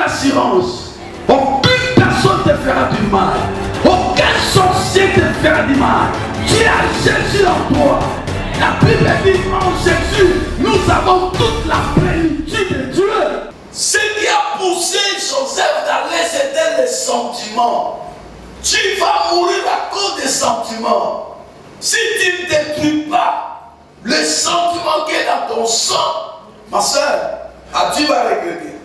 assurance. Aucune personne te fera du mal. Aucun sorcier te fera du mal. Tu as Jésus en toi. La Bible dit en Jésus, nous avons toute la plénitude de Dieu. Ce qui a poussé Joseph d'aller, c'était les sentiments. Tu vas mourir à cause des sentiments. Si tu ne détruis pas le sentiment qui est dans ton sang, ma soeur, tu vas regretter.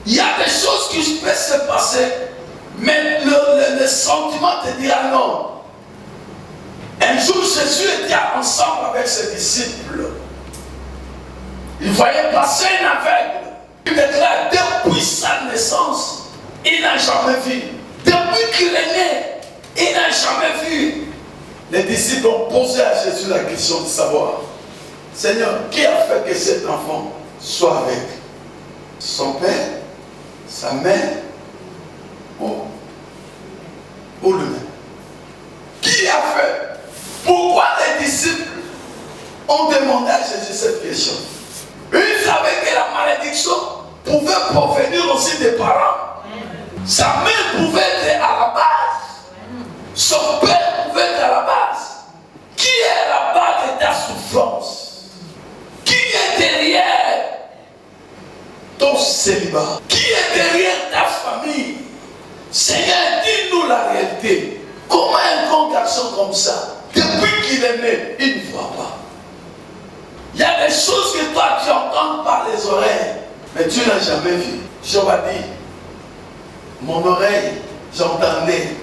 Il y a des choses qui peuvent se passer, mais le sentiment te dira non. Un jour, Jésus était ensemble avec ses disciples. Il voyait passer un aveugle. Il déclare, depuis sa naissance, il n'a jamais vu. Depuis qu'il est né, il n'a jamais vu. Les disciples ont posé à Jésus la question de savoir, Seigneur, qui a fait que cet enfant soit avec son père, sa mère ou lui-même? Qui a fait? Pourquoi les disciples ont demandé à Jésus cette question? Ils savaient que la malédiction pouvait provenir aussi des parents. Sa mère pouvait être à la base. Son père pouvait être à la base. Qui est à la base de ta souffrance? Qui est derrière ton célibat? Qui est derrière ta famille? Seigneur, dis-nous la réalité. Comment un grand garçon comme ça, depuis qu'il est né, il ne voit pas? Il y a des choses que toi tu entends par les oreilles, mais tu n'as jamais vu. Job a dit, mon oreille, j'entendais,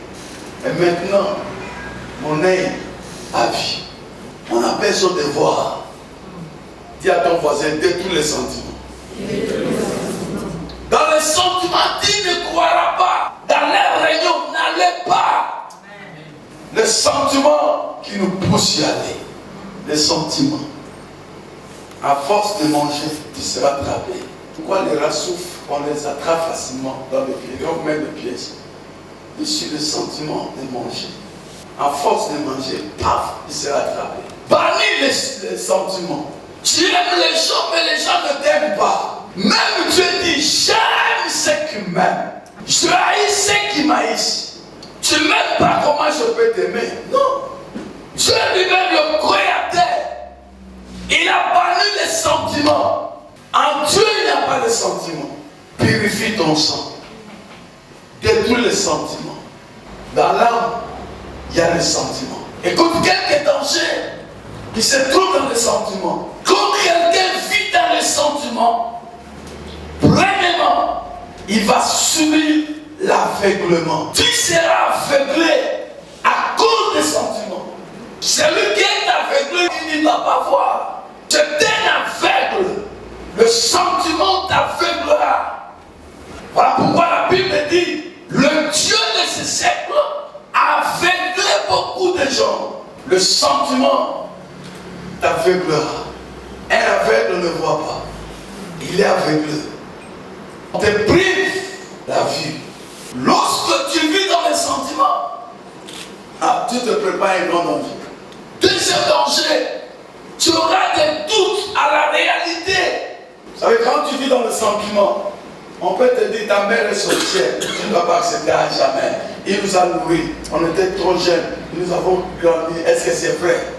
et maintenant, mon œil a vu. On a besoin de voir. Dis à ton voisin, de tous les sentiments. Dans les sentiments, tu ne croiras pas. Dans les réunions, n'allez pas. Les sentiments qui nous poussent à aller. Les sentiments. À force de manger, tu seras attrapé. Pourquoi les rats souffrent? On les attrape facilement dans les pieds. On met les pièges. Je suis le sentiment de manger. À force de manger, paf, il sera attrapé. Parmi les sentiments, tu aimes les gens, mais les gens ne t'aiment pas. Même Dieu dit, j'aime ceux qui m'aiment. Je haïs ceux qui m'haïssent. Tu ne m'aimes pas, comment je peux t'aimer? Non. Dieu lui-même, le créateur, il a banni les sentiments. En Dieu, il n'y a pas de sentiments. Purifie ton sang. Détruis les sentiments. Dans l'âme, il y a les sentiments. Écoute, quelques dangers qui se trouvent dans les sentiments. Quand quelqu'un vit dans les sentiments, premièrement, il va subir l'aveuglement. Tu seras aveuglé à cause des sentiments. Celui qui est aveuglé, il ne va pas voir. C'est un aveugle. Le sentiment t'aveuglera. Voilà pourquoi la Bible dit, le Dieu de ce siècle a aveuglé beaucoup de gens. Le sentiment t'aveuglera. Un aveugle ne voit pas. Il est aveuglé. On te prive la vue. Lorsque tu vis dans les sentiments, tu te prépares un grand danger. Deuxième danger, tu auras des doutes à la réalité. Vous savez, quand tu vis dans le sentiment, on peut te dire ta mère est sorcière, tu ne vas pas accepter à jamais. Il nous a nourris, on était trop jeunes, nous avons grandi. Est-ce que c'est vrai?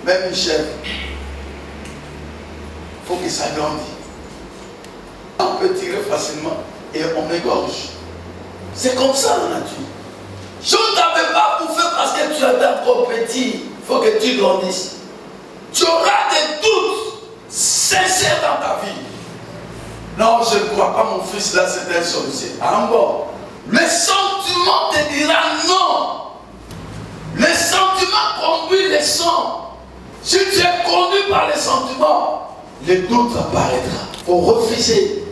Même une chèvre, il faut qu'il s'agrandisse. On peut tirer facilement et on égorge. C'est comme ça la nature. Je ne t'avais pas bouffé parce que tu étais encore petit. Il faut que tu grandisses. Tu auras des doutes sincères dans ta vie. Non, je ne crois pas, mon fils, là, c'est un sorcier. Encore. Les sentiments te diront non. Les sentiments conduisent les sens. Si tu es conduit par les sentiments, les doutes apparaîtront. Il faut refuser.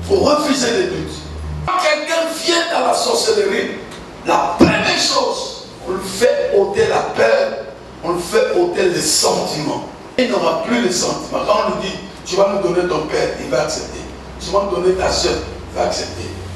Il faut refuser les doutes. Quand quelqu'un vient dans la sorcellerie, la première chose, on le fait ôter la peur, on le fait ôter les sentiments. Il n'aura plus les sentiments. Quand on lui dit, tu vas nous donner ton père, il va accepter. Tu vas nous donner ta soeur, il va accepter.